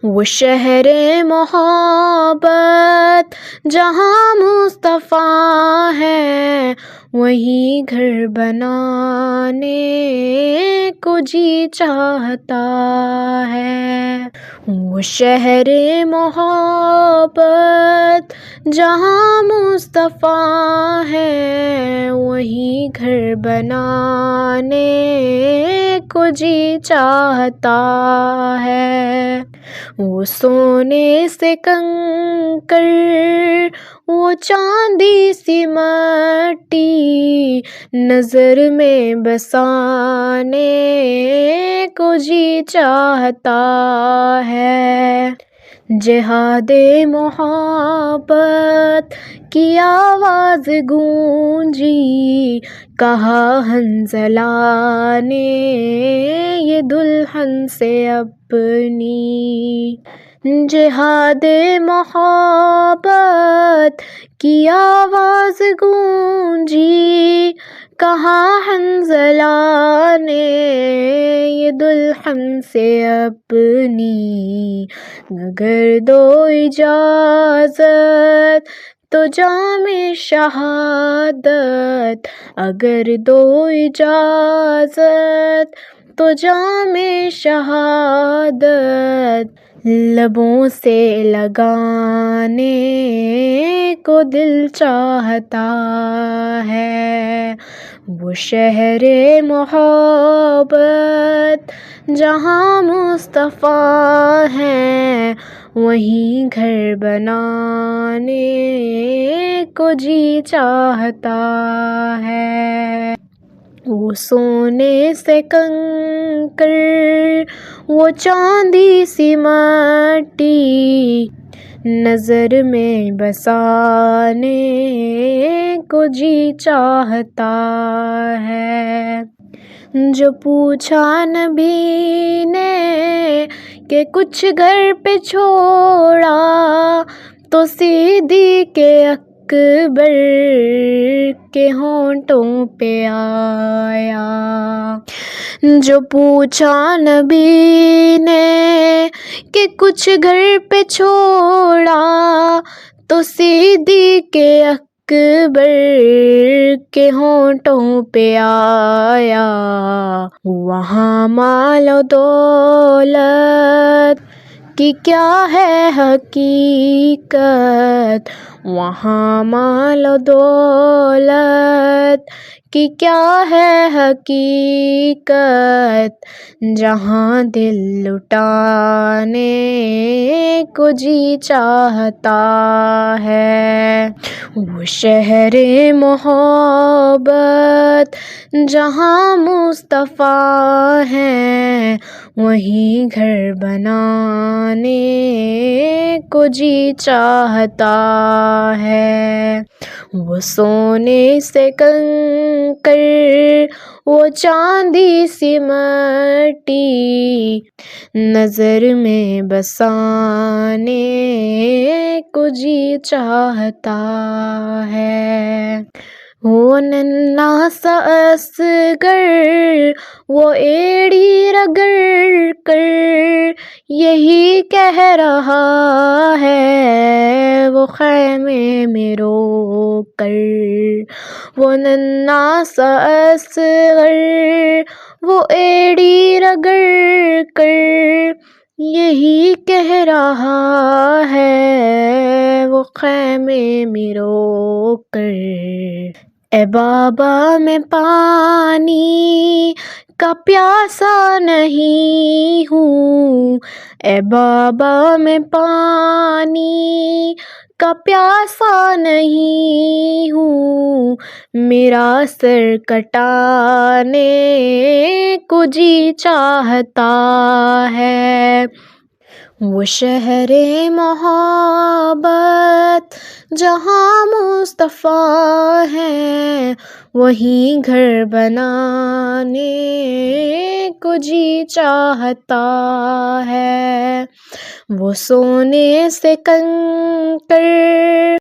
وہ شہر محبت جہاں مصطفیٰ ہے، وہیں گھر بنانے کو جی چاہتا ہے۔ وہ شہر محبت جہاں مصطفیٰ ہے، وہیں گھر بنانے کو جی چاہتا ہے۔ وہ سونے سے کنکر، وہ چاندی سی مٹی، نظر میں بسانے کو جی چاہتا ہے۔ جہاد محبت کی آواز گونجی، کہا حنظلہ نے یہ دلہن سے اپنی۔ جہاد محبت کی آواز گونجی، کہا حنظلہ نے یہ دلہن سے اپنی۔ اگر دو اجازت تو جام شہادت، اگر دو اجازت تو جام شہادت، لبوں سے لگانے کو دل چاہتا ہے۔ وہ شہر محبت جہاں مصطفیٰ ہے، وہیں گھر بنانے کو جی چاہتا ہے۔ وہ سونے سے کنکر، وہ چاندی سی مٹی، نظر میں بسانے کو جی چاہتا ہے۔ جو پوچھا نبی نے کہ کچھ گھر پہ چھوڑا، تو صدیق اکبر کے ہونٹوں پہ آیا۔ جو پوچھا نبی نے کہ کچھ گھر پہ چھوڑا، تو صدیق اکبر کے ہونٹوں پہ آیا۔ وہاں مال و دولت کی کیا ہے حقیقت، وہاں مال و دولت کی کیا ہے حقیقت، جہاں دل لٹانے کو جی چاہتا ہے۔ وہ شہر محبت جہاں مصطفیٰ ہے، وہیں گھر بنانے کو جی چاہتا ہے۔ وہ سونے سے کنکر، وہ چاندی سی مٹی، نظر میں بسانے کو جی چاہتا ہے۔ وہ ننھا سا اصغر، وہ ایڑی رگڑ کر یہی کہہ رہا ہے، وہ خیمے میں رو کر۔ وہ ننھا سا اصغر، وہ ایڑی رگڑ کر یہی کہہ رہا ہے، وہ خیمے میں رو کر۔ اے بابا میں پانی کا پیاسا نہیں ہوں، اے بابا میں پانی کا پیاسا نہیں ہوں، میرا سر کٹانے کو جی چاہتا ہے۔ وہ شہر محبت جہاں مصطفیٰ ہے، وہیں گھر بنانے کو جی چاہتا ہے۔ وہ سونے سے کنکر